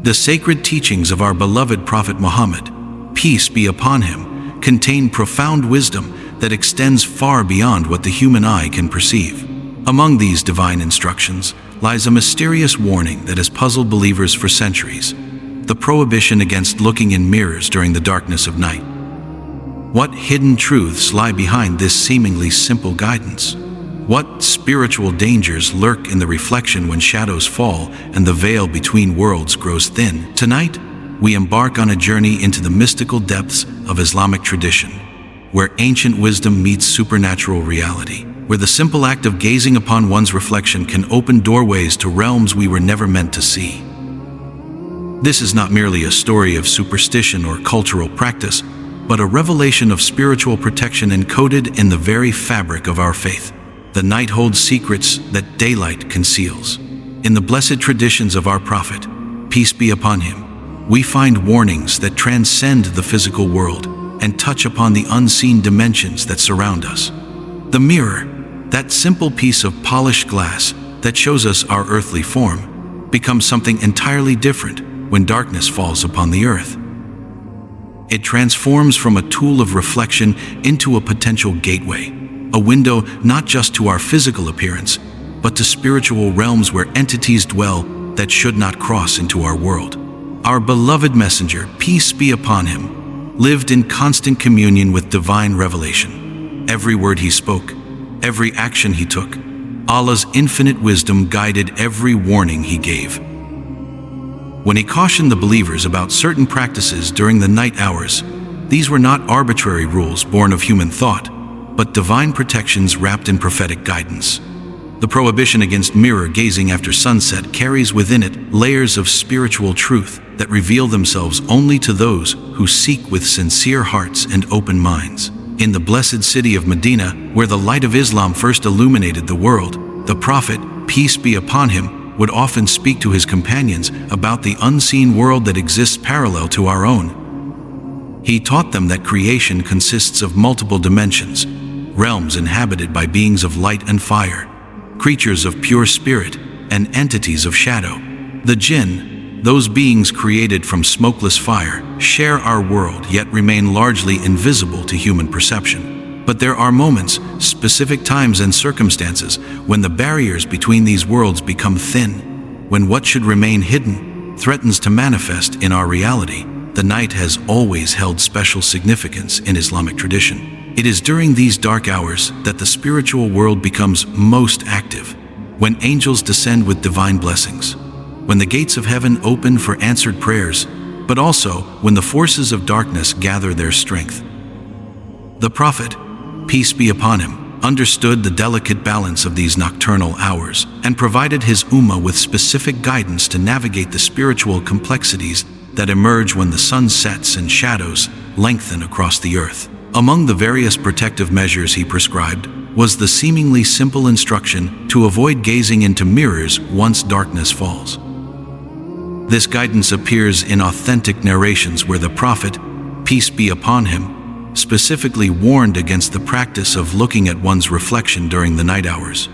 The sacred teachings of our beloved Prophet Muhammad, peace be upon him, contain profound wisdom that extends far beyond what the human eye can perceive. Among these divine instructions lies a mysterious warning that has puzzled believers for centuries: the prohibition against looking in mirrors during the darkness of night. What hidden truths lie behind this seemingly simple guidance? What spiritual dangers lurk in the reflection when shadows fall and the veil between worlds grows thin? Tonight, we embark on a journey into the mystical depths of Islamic tradition, where ancient wisdom meets supernatural reality, where the simple act of gazing upon one's reflection can open doorways to realms we were never meant to see. This is not merely a story of superstition or cultural practice, but a revelation of spiritual protection encoded in the very fabric of our faith. The night holds secrets that daylight conceals. In the blessed traditions of our Prophet, peace be upon him, we find warnings that transcend the physical world and touch upon the unseen dimensions that surround us. The mirror, that simple piece of polished glass that shows us our earthly form, becomes something entirely different when darkness falls upon the earth. It transforms from a tool of reflection into a potential gateway, a window not just to our physical appearance, but to spiritual realms where entities dwell that should not cross into our world. Our beloved messenger, peace be upon him, lived in constant communion with divine revelation. Every word he spoke, every action he took, Allah's infinite wisdom guided every warning he gave. When he cautioned the believers about certain practices during the night hours, these were not arbitrary rules born of human thought, but divine protections wrapped in prophetic guidance. The prohibition against mirror gazing after sunset carries within it layers of spiritual truth that reveal themselves only to those who seek with sincere hearts and open minds. In the blessed city of Medina, where the light of Islam first illuminated the world, the Prophet, peace be upon him, would often speak to his companions about the unseen world that exists parallel to our own. He taught them that creation consists of multiple dimensions, realms inhabited by beings of light and fire, creatures of pure spirit, and entities of shadow. The jinn, those beings created from smokeless fire, share our world yet remain largely invisible to human perception. But there are moments, specific times and circumstances, when the barriers between these worlds become thin, when what should remain hidden threatens to manifest in our reality. The night has always held special significance in Islamic tradition. It is during these dark hours that the spiritual world becomes most active, when angels descend with divine blessings, when the gates of heaven open for answered prayers, but also when the forces of darkness gather their strength. The Prophet, peace be upon him, understood the delicate balance of these nocturnal hours and provided his ummah with specific guidance to navigate the spiritual complexities that emerge when the sun sets and shadows lengthen across the earth. Among the various protective measures he prescribed was the seemingly simple instruction to avoid gazing into mirrors once darkness falls. This guidance appears in authentic narrations where the Prophet, peace be upon him, specifically warned against the practice of looking at one's reflection during the night hours.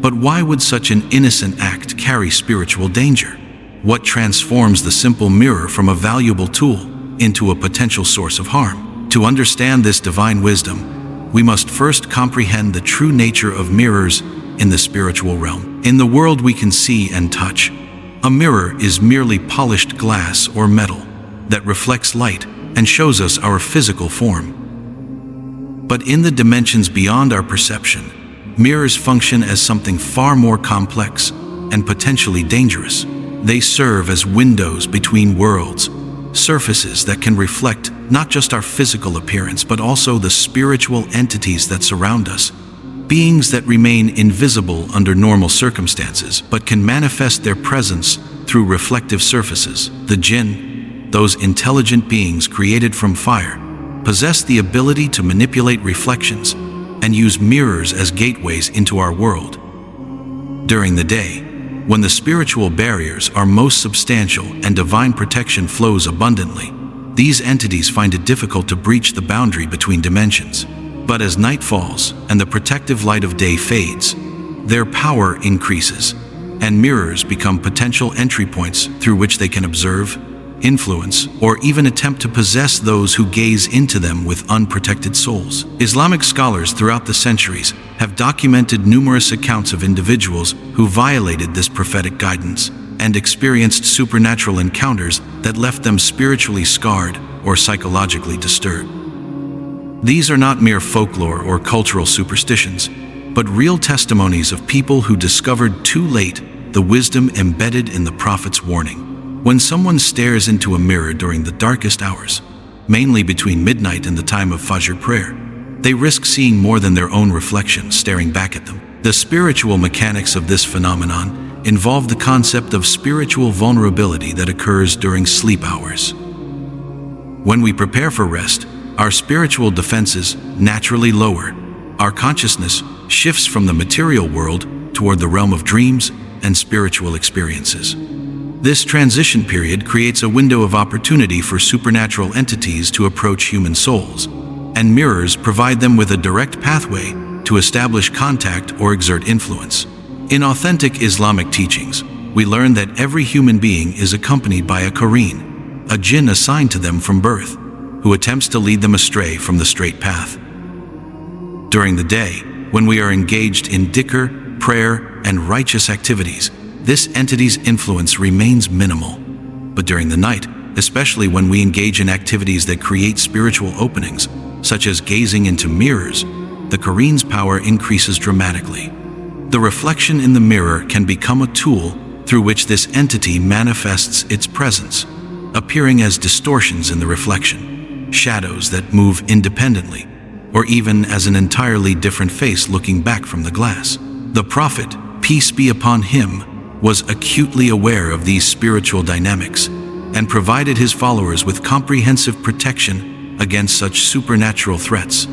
But why would such an innocent act carry spiritual danger? What transforms the simple mirror from a valuable tool into a potential source of harm? To understand this divine wisdom, we must first comprehend the true nature of mirrors in the spiritual realm. In the world we can see and touch, a mirror is merely polished glass or metal that reflects light and shows us our physical form. But in the dimensions beyond our perception, mirrors function as something far more complex and potentially dangerous. They serve as windows between worlds, surfaces that can reflect not just our physical appearance but also the spiritual entities that surround us, beings that remain invisible under normal circumstances but can manifest their presence through reflective surfaces. The jinn, those intelligent beings created from fire, possess the ability to manipulate reflections and use mirrors as gateways into our world. During the day, when the spiritual barriers are most substantial and divine protection flows abundantly, these entities find it difficult to breach the boundary between dimensions. But as night falls and the protective light of day fades, their power increases, and mirrors become potential entry points through which they can observe, influence, or even attempt to possess those who gaze into them with unprotected souls. Islamic scholars throughout the centuries have documented numerous accounts of individuals who violated this prophetic guidance and experienced supernatural encounters that left them spiritually scarred or psychologically disturbed. These are not mere folklore or cultural superstitions, but real testimonies of people who discovered too late the wisdom embedded in the Prophet's warning. When someone stares into a mirror during the darkest hours, mainly between midnight and the time of Fajr prayer, they risk seeing more than their own reflection staring back at them. The spiritual mechanics of this phenomenon involve the concept of spiritual vulnerability that occurs during sleep hours. When we prepare for rest, our spiritual defenses naturally lower. Our consciousness shifts from the material world toward the realm of dreams and spiritual experiences. This transition period creates a window of opportunity for supernatural entities to approach human souls, and mirrors provide them with a direct pathway to establish contact or exert influence. In authentic Islamic teachings, we learn that every human being is accompanied by a qareen, a jinn assigned to them from birth, who attempts to lead them astray from the straight path. During the day, when we are engaged in dhikr, prayer, and righteous activities, this entity's influence remains minimal. But during the night, especially when we engage in activities that create spiritual openings, such as gazing into mirrors, the qareen's power increases dramatically. The reflection in the mirror can become a tool through which this entity manifests its presence, appearing as distortions in the reflection, shadows that move independently, or even as an entirely different face looking back from the glass. The Prophet, peace be upon him, was acutely aware of these spiritual dynamics and provided his followers with comprehensive protection against such supernatural threats.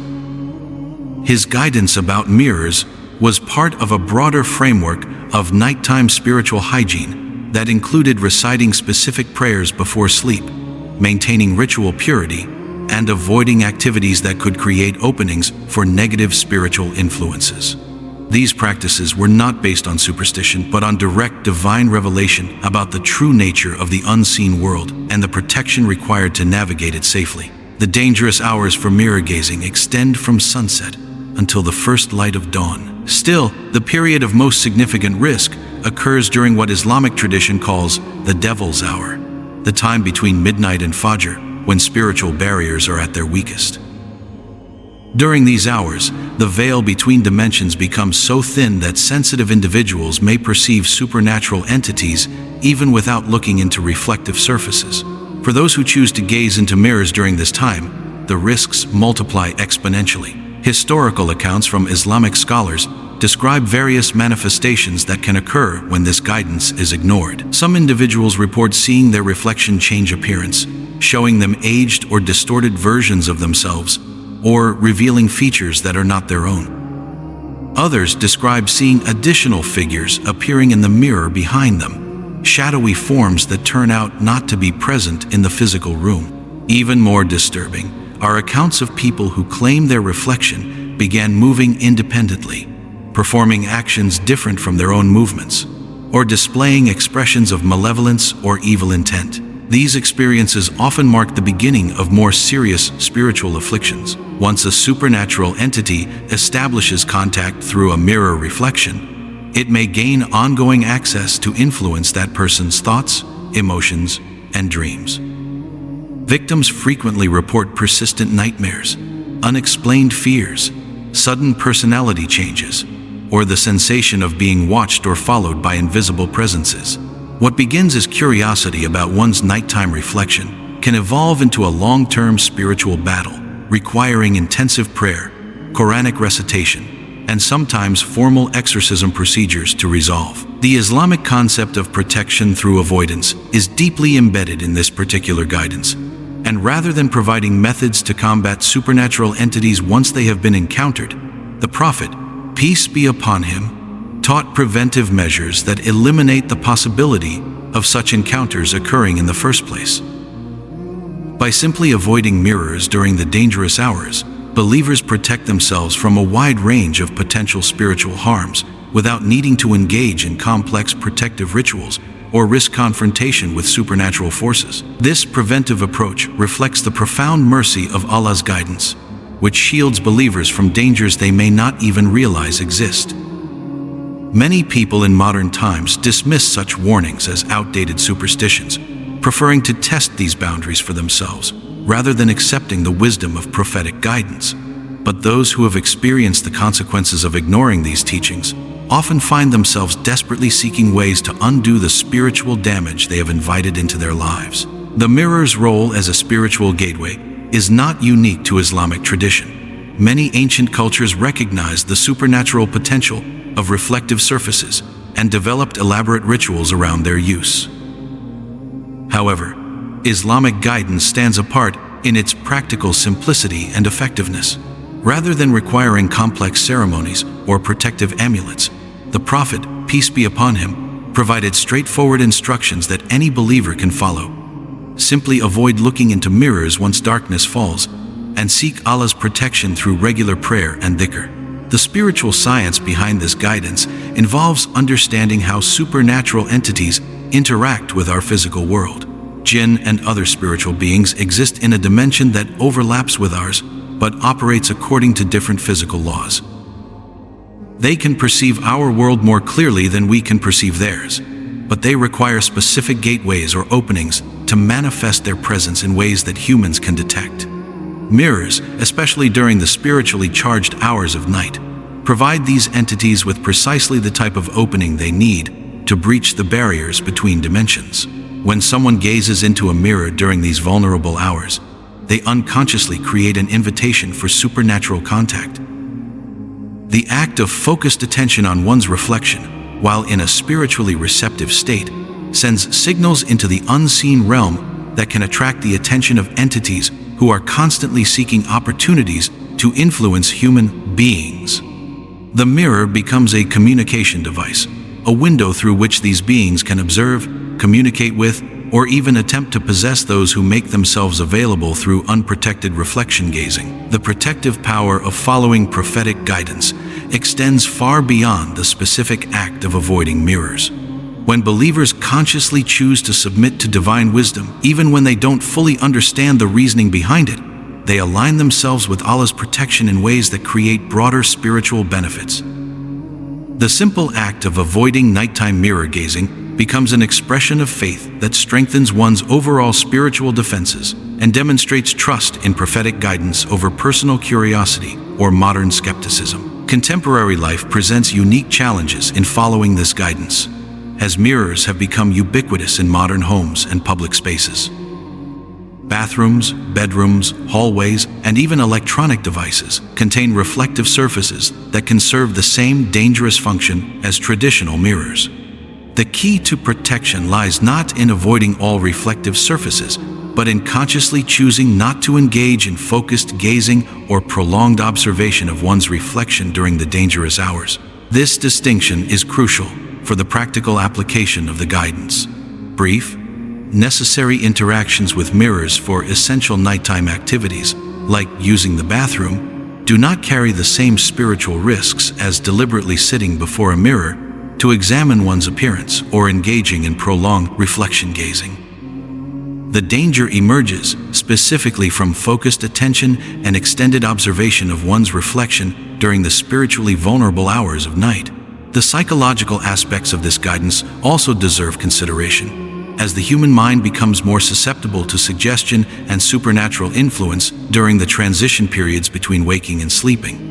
His guidance about mirrors was part of a broader framework of nighttime spiritual hygiene that included reciting specific prayers before sleep, maintaining ritual purity, and avoiding activities that could create openings for negative spiritual influences. These practices were not based on superstition, but on direct divine revelation about the true nature of the unseen world and the protection required to navigate it safely. The dangerous hours for mirror gazing extend from sunset until the first light of dawn. Still, the period of most significant risk occurs during what Islamic tradition calls the devil's hour, the time between midnight and Fajr, when spiritual barriers are at their weakest. During these hours, the veil between dimensions becomes so thin that sensitive individuals may perceive supernatural entities even without looking into reflective surfaces. For those who choose to gaze into mirrors during this time, the risks multiply exponentially. Historical accounts from Islamic scholars describe various manifestations that can occur when this guidance is ignored. Some individuals report seeing their reflection change appearance, showing them aged or distorted versions of themselves, or revealing features that are not their own. Others describe seeing additional figures appearing in the mirror behind them, shadowy forms that turn out not to be present in the physical room. Even more disturbing are accounts of people who claim their reflection began moving independently, performing actions different from their own movements, or displaying expressions of malevolence or evil intent. These experiences often mark the beginning of more serious spiritual afflictions. Once a supernatural entity establishes contact through a mirror reflection, it may gain ongoing access to influence that person's thoughts, emotions, and dreams. Victims frequently report persistent nightmares, unexplained fears, sudden personality changes, or the sensation of being watched or followed by invisible presences. What begins as curiosity about one's nighttime reflection can evolve into a long-term spiritual battle, requiring intensive prayer, Quranic recitation, and sometimes formal exorcism procedures to resolve. The Islamic concept of protection through avoidance is deeply embedded in this particular guidance, and rather than providing methods to combat supernatural entities once they have been encountered, the Prophet, peace be upon him, taught preventive measures that eliminate the possibility of such encounters occurring in the first place. By simply avoiding mirrors during the dangerous hours, believers protect themselves from a wide range of potential spiritual harms without needing to engage in complex protective rituals or risk confrontation with supernatural forces. This preventive approach reflects the profound mercy of Allah's guidance, which shields believers from dangers they may not even realize exist. Many people in modern times dismiss such warnings as outdated superstitions, preferring to test these boundaries for themselves, rather than accepting the wisdom of prophetic guidance. But those who have experienced the consequences of ignoring these teachings often find themselves desperately seeking ways to undo the spiritual damage they have invited into their lives. The mirror's role as a spiritual gateway is not unique to Islamic tradition. Many ancient cultures recognized the supernatural potential of reflective surfaces and developed elaborate rituals around their use. However, Islamic guidance stands apart in its practical simplicity and effectiveness. Rather than requiring complex ceremonies or protective amulets, the Prophet, peace be upon him, provided straightforward instructions that any believer can follow. Simply avoid looking into mirrors once darkness falls, and seek Allah's protection through regular prayer and dhikr. The spiritual science behind this guidance involves understanding how supernatural entities interact with our physical world. Jinn and other spiritual beings exist in a dimension that overlaps with ours, but operates according to different physical laws. They can perceive our world more clearly than we can perceive theirs, but they require specific gateways or openings to manifest their presence in ways that humans can detect. Mirrors, especially during the spiritually charged hours of night, provide these entities with precisely the type of opening they need to breach the barriers between dimensions. When someone gazes into a mirror during these vulnerable hours, they unconsciously create an invitation for supernatural contact. The act of focused attention on one's reflection, while in a spiritually receptive state, sends signals into the unseen realm that can attract the attention of entities who are constantly seeking opportunities to influence human beings. The mirror becomes a communication device, a window through which these beings can observe, communicate with, or even attempt to possess those who make themselves available through unprotected reflection gazing. The protective power of following prophetic guidance extends far beyond the specific act of avoiding mirrors. When believers consciously choose to submit to divine wisdom, even when they don't fully understand the reasoning behind it, they align themselves with Allah's protection in ways that create broader spiritual benefits. The simple act of avoiding nighttime mirror gazing becomes an expression of faith that strengthens one's overall spiritual defenses and demonstrates trust in prophetic guidance over personal curiosity or modern skepticism. Contemporary life presents unique challenges in following this guidance, as mirrors have become ubiquitous in modern homes and public spaces. Bathrooms, bedrooms, hallways, and even electronic devices contain reflective surfaces that can serve the same dangerous function as traditional mirrors. The key to protection lies not in avoiding all reflective surfaces, but in consciously choosing not to engage in focused gazing or prolonged observation of one's reflection during the dangerous hours. This distinction is crucial for the practical application of the guidance. Brief, necessary interactions with mirrors for essential nighttime activities, like using the bathroom, do not carry the same spiritual risks as deliberately sitting before a mirror to examine one's appearance or engaging in prolonged reflection gazing. The danger emerges specifically from focused attention and extended observation of one's reflection during the spiritually vulnerable hours of night. The psychological aspects of this guidance also deserve consideration, as the human mind becomes more susceptible to suggestion and supernatural influence during the transition periods between waking and sleeping.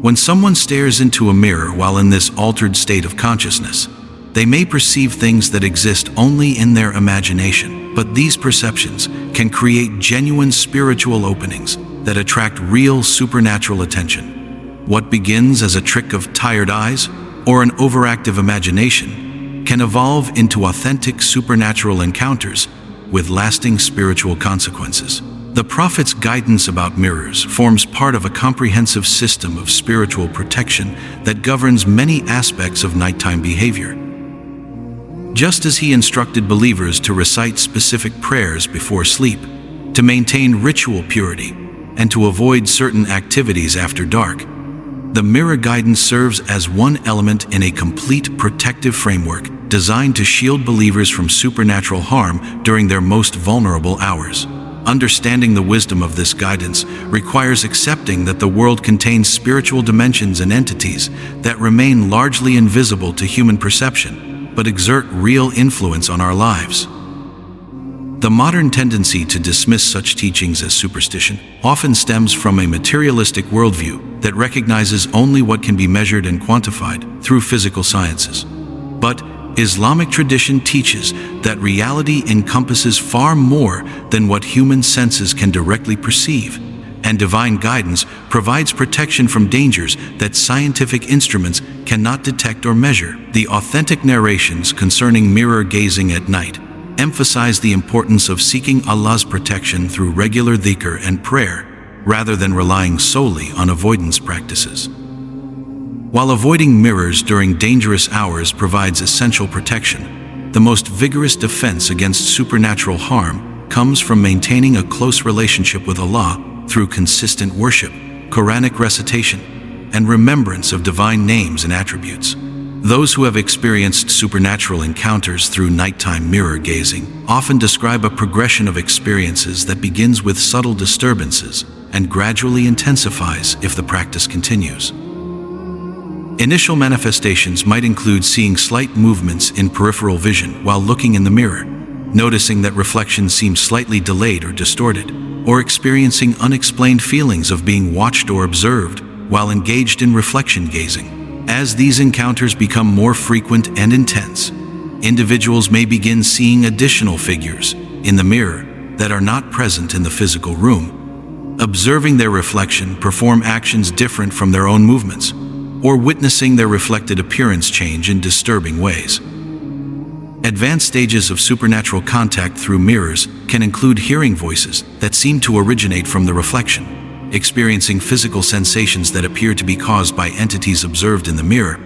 When someone stares into a mirror while in this altered state of consciousness, they may perceive things that exist only in their imagination, but these perceptions can create genuine spiritual openings that attract real supernatural attention. What begins as a trick of tired eyes or an overactive imagination can evolve into authentic supernatural encounters with lasting spiritual consequences. The Prophet's guidance about mirrors forms part of a comprehensive system of spiritual protection that governs many aspects of nighttime behavior. Just as he instructed believers to recite specific prayers before sleep, to maintain ritual purity, and to avoid certain activities after dark, The mirror guidance serves as one element in a complete protective framework designed to shield believers from supernatural harm during their most vulnerable hours. Understanding the wisdom of this guidance requires accepting that the world contains spiritual dimensions and entities that remain largely invisible to human perception, but exert real influence on our lives. The modern tendency to dismiss such teachings as superstition often stems from a materialistic worldview that recognizes only what can be measured and quantified through physical sciences. But Islamic tradition teaches that reality encompasses far more than what human senses can directly perceive, and divine guidance provides protection from dangers that scientific instruments cannot detect or measure. The authentic narrations concerning mirror gazing at night emphasize the importance of seeking Allah's protection through regular dhikr and prayer, rather than relying solely on avoidance practices. While avoiding mirrors during dangerous hours provides essential protection, the most vigorous defense against supernatural harm comes from maintaining a close relationship with Allah through consistent worship, Quranic recitation, and remembrance of divine names and attributes. Those who have experienced supernatural encounters through nighttime mirror gazing often describe a progression of experiences that begins with subtle disturbances and gradually intensifies if the practice continues. Initial manifestations might include seeing slight movements in peripheral vision while looking in the mirror, noticing that reflections seem slightly delayed or distorted, or experiencing unexplained feelings of being watched or observed while engaged in reflection gazing. As these encounters become more frequent and intense, individuals may begin seeing additional figures in the mirror that are not present in the physical room, observing their reflection perform actions different from their own movements, or witnessing their reflected appearance change in disturbing ways. Advanced stages of supernatural contact through mirrors can include hearing voices that seem to originate from the reflection, experiencing physical sensations that appear to be caused by entities observed in the mirror,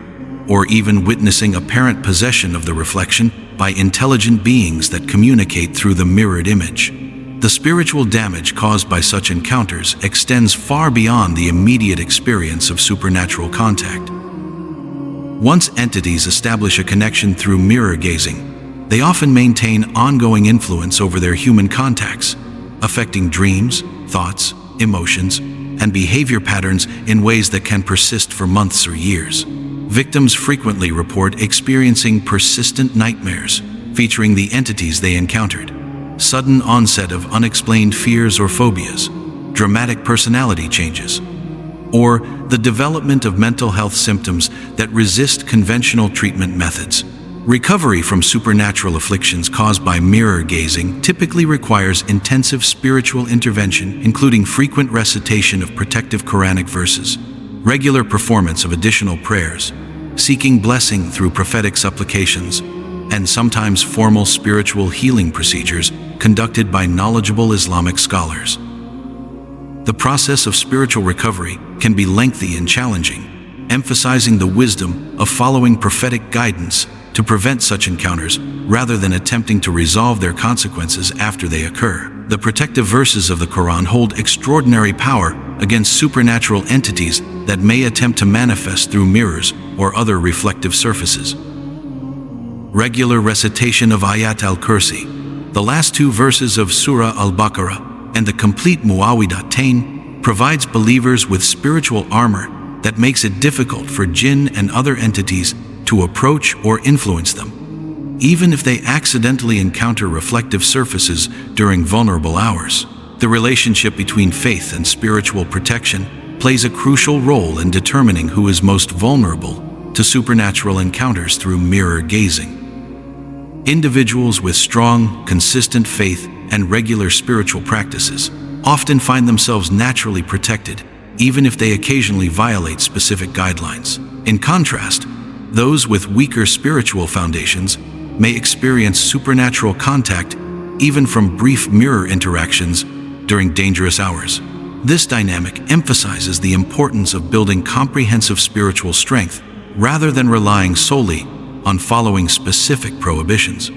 or even witnessing apparent possession of the reflection by intelligent beings that communicate through the mirrored image. The spiritual damage caused by such encounters extends far beyond the immediate experience of supernatural contact. Once entities establish a connection through mirror gazing, they often maintain ongoing influence over their human contacts, affecting dreams, thoughts, emotions, and behavior patterns in ways that can persist for months or years. Victims frequently report experiencing persistent nightmares featuring the entities they encountered, sudden onset of unexplained fears or phobias, dramatic personality changes, or the development of mental health symptoms that resist conventional treatment methods. Recovery from supernatural afflictions caused by mirror gazing typically requires intensive spiritual intervention, including frequent recitation of protective Quranic verses, regular performance of additional prayers, seeking blessing through prophetic supplications, and sometimes formal spiritual healing procedures conducted by knowledgeable Islamic scholars. The process of spiritual recovery can be lengthy and challenging, emphasizing the wisdom of following prophetic guidance to prevent such encounters rather than attempting to resolve their consequences after they occur. The protective verses of the Quran hold extraordinary power against supernatural entities that may attempt to manifest through mirrors or other reflective surfaces. Regular recitation of Ayat al-Kursi, the last two verses of Surah al-Baqarah, and the complete Muawwidatayn provides believers with spiritual armor that makes it difficult for jinn and other entities to approach or influence them, even if they accidentally encounter reflective surfaces during vulnerable hours. The relationship between faith and spiritual protection plays a crucial role in determining who is most vulnerable to supernatural encounters through mirror gazing. Individuals with strong, consistent faith and regular spiritual practices often find themselves naturally protected, even if they occasionally violate specific guidelines. In contrast, those with weaker spiritual foundations may experience supernatural contact even from brief mirror interactions during dangerous hours. This dynamic emphasizes the importance of building comprehensive spiritual strength rather than relying solely on following specific prohibitions.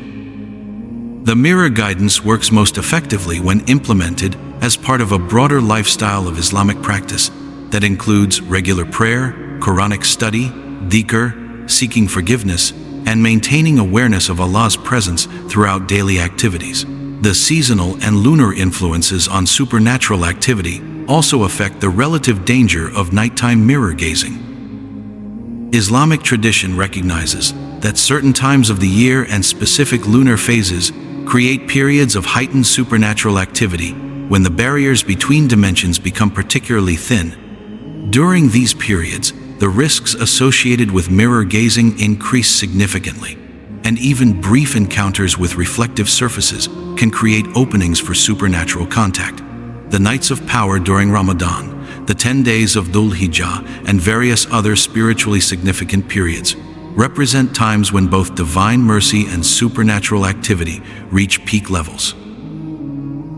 The mirror guidance works most effectively when implemented as part of a broader lifestyle of Islamic practice that includes regular prayer, Quranic study, dhikr, seeking forgiveness, and maintaining awareness of Allah's presence throughout daily activities. The seasonal and lunar influences on supernatural activity also affect the relative danger of nighttime mirror gazing. Islamic tradition recognizes that certain times of the year and specific lunar phases create periods of heightened supernatural activity when the barriers between dimensions become particularly thin. During these periods, the risks associated with mirror gazing increase significantly, and even brief encounters with reflective surfaces can create openings for supernatural contact. The nights of power during Ramadan, the 10 days of Dhul Hijjah, and various other spiritually significant periods represent times when both divine mercy and supernatural activity reach peak levels.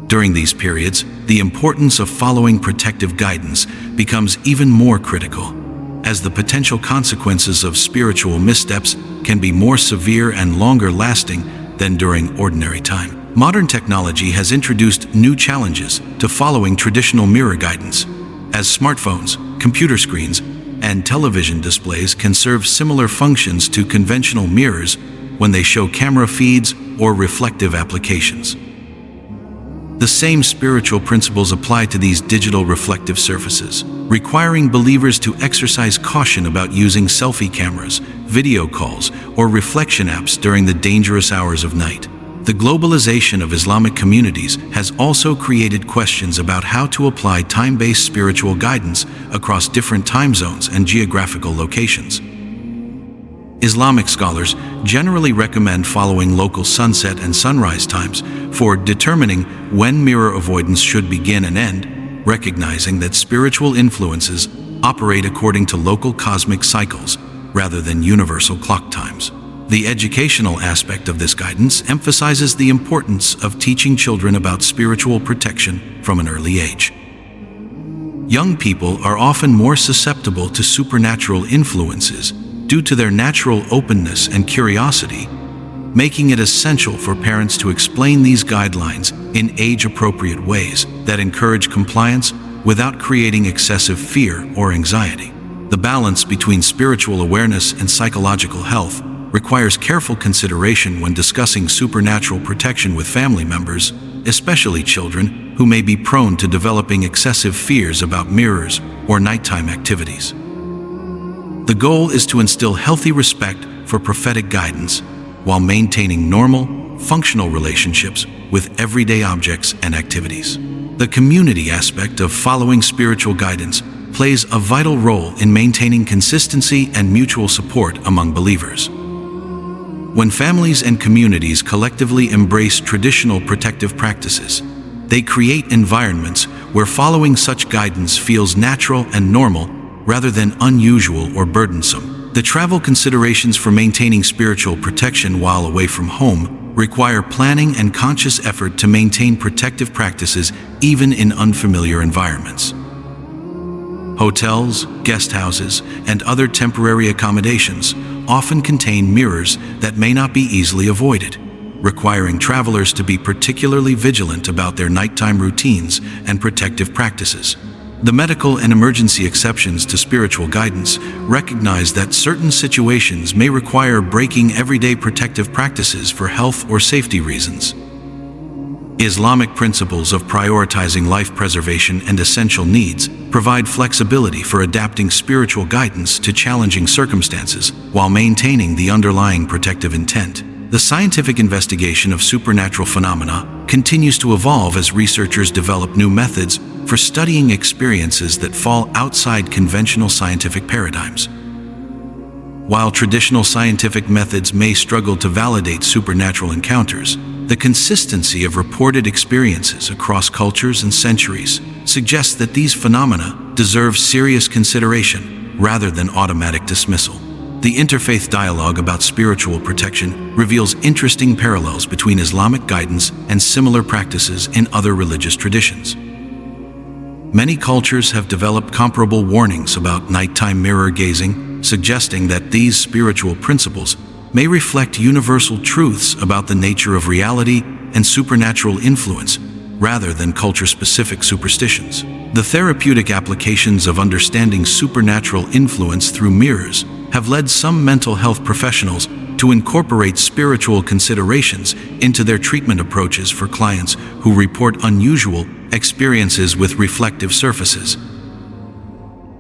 During these periods, the importance of following protective guidance becomes even more critical, as the potential consequences of spiritual missteps can be more severe and longer lasting than during ordinary time. Modern technology has introduced new challenges to following traditional mirror guidance, as smartphones, computer screens, and television displays can serve similar functions to conventional mirrors when they show camera feeds or reflective applications. The same spiritual principles apply to these digital reflective surfaces, requiring believers to exercise caution about using selfie cameras, video calls, or reflection apps during the dangerous hours of night. The globalization of Islamic communities has also created questions about how to apply time-based spiritual guidance across different time zones and geographical locations. Islamic scholars generally recommend following local sunset and sunrise times for determining when mirror avoidance should begin and end, recognizing that spiritual influences operate according to local cosmic cycles rather than universal clock times. The educational aspect of this guidance emphasizes the importance of teaching children about spiritual protection from an early age. Young people are often more susceptible to supernatural influences due to their natural openness and curiosity, making it essential for parents to explain these guidelines in age-appropriate ways that encourage compliance without creating excessive fear or anxiety. The balance between spiritual awareness and psychological health requires careful consideration when discussing supernatural protection with family members, especially children who may be prone to developing excessive fears about mirrors or nighttime activities. The goal is to instill healthy respect for prophetic guidance while maintaining normal, functional relationships with everyday objects and activities. The community aspect of following spiritual guidance plays a vital role in maintaining consistency and mutual support among believers. When families and communities collectively embrace traditional protective practices, they create environments where following such guidance feels natural and normal rather than unusual or burdensome. The travel considerations for maintaining spiritual protection while away from home require planning and conscious effort to maintain protective practices even in unfamiliar environments. Hotels, guest houses, and other temporary accommodations often contain mirrors that may not be easily avoided, requiring travelers to be particularly vigilant about their nighttime routines and protective practices. The medical and emergency exceptions to spiritual guidance recognize that certain situations may require breaking everyday protective practices for health or safety reasons. Islamic principles of prioritizing life preservation and essential needs provide flexibility for adapting spiritual guidance to challenging circumstances while maintaining the underlying protective intent. The scientific investigation of supernatural phenomena continues to evolve as researchers develop new methods for studying experiences that fall outside conventional scientific paradigms. While traditional scientific methods may struggle to validate supernatural encounters, the consistency of reported experiences across cultures and centuries suggests that these phenomena deserve serious consideration rather than automatic dismissal. The interfaith dialogue about spiritual protection reveals interesting parallels between Islamic guidance and similar practices in other religious traditions. Many cultures have developed comparable warnings about nighttime mirror gazing, suggesting that these spiritual principles may reflect universal truths about the nature of reality and supernatural influence, rather than culture-specific superstitions. The therapeutic applications of understanding supernatural influence through mirrors have led some mental health professionals to incorporate spiritual considerations into their treatment approaches for clients who report unusual experiences with reflective surfaces.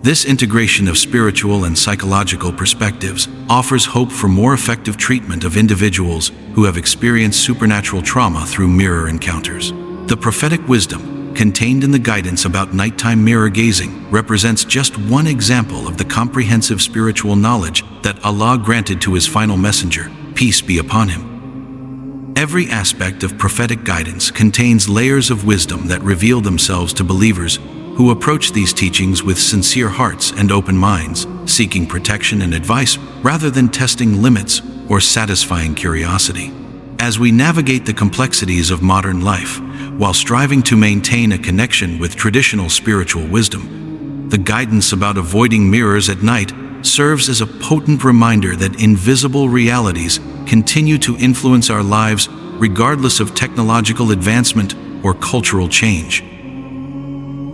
This integration of spiritual and psychological perspectives offers hope for more effective treatment of individuals who have experienced supernatural trauma through mirror encounters. The prophetic wisdom contained in the guidance about nighttime mirror gazing represents just one example of the comprehensive spiritual knowledge that Allah granted to His final messenger, peace be upon him. Every aspect of prophetic guidance contains layers of wisdom that reveal themselves to believers who approach these teachings with sincere hearts and open minds, seeking protection and advice rather than testing limits or satisfying curiosity. As we navigate the complexities of modern life, while striving to maintain a connection with traditional spiritual wisdom, the guidance about avoiding mirrors at night serves as a potent reminder that invisible realities continue to influence our lives regardless of technological advancement or cultural change.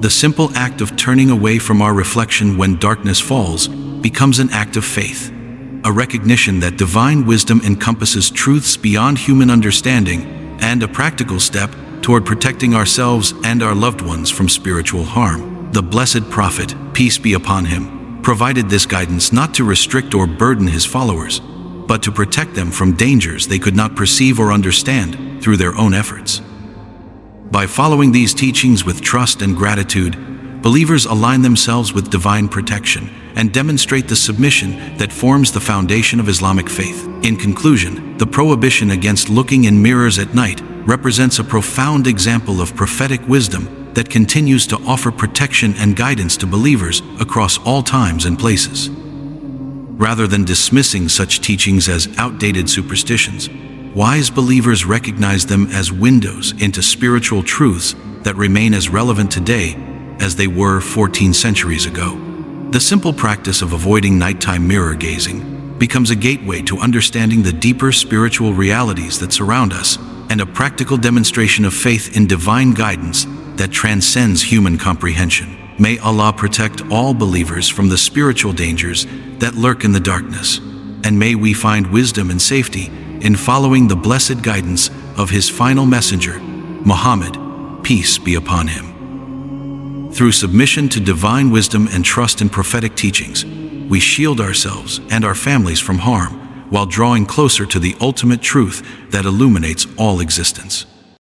The simple act of turning away from our reflection when darkness falls becomes an act of faith, a recognition that divine wisdom encompasses truths beyond human understanding, and a practical step toward protecting ourselves and our loved ones from spiritual harm. The blessed Prophet, peace be upon him, provided this guidance not to restrict or burden his followers, but to protect them from dangers they could not perceive or understand through their own efforts. By following these teachings with trust and gratitude, believers align themselves with divine protection and demonstrate the submission that forms the foundation of Islamic faith. In conclusion, the prohibition against looking in mirrors at night represents a profound example of prophetic wisdom that continues to offer protection and guidance to believers across all times and places. Rather than dismissing such teachings as outdated superstitions, wise believers recognize them as windows into spiritual truths that remain as relevant today as they were 14 centuries ago. The simple practice of avoiding nighttime mirror gazing becomes a gateway to understanding the deeper spiritual realities that surround us, and a practical demonstration of faith in divine guidance that transcends human comprehension. May Allah protect all believers from the spiritual dangers that lurk in the darkness, and may we find wisdom and safety in following the blessed guidance of His final messenger, Muhammad, peace be upon him. Through submission to divine wisdom and trust in prophetic teachings, we shield ourselves and our families from harm while drawing closer to the ultimate truth that illuminates all existence.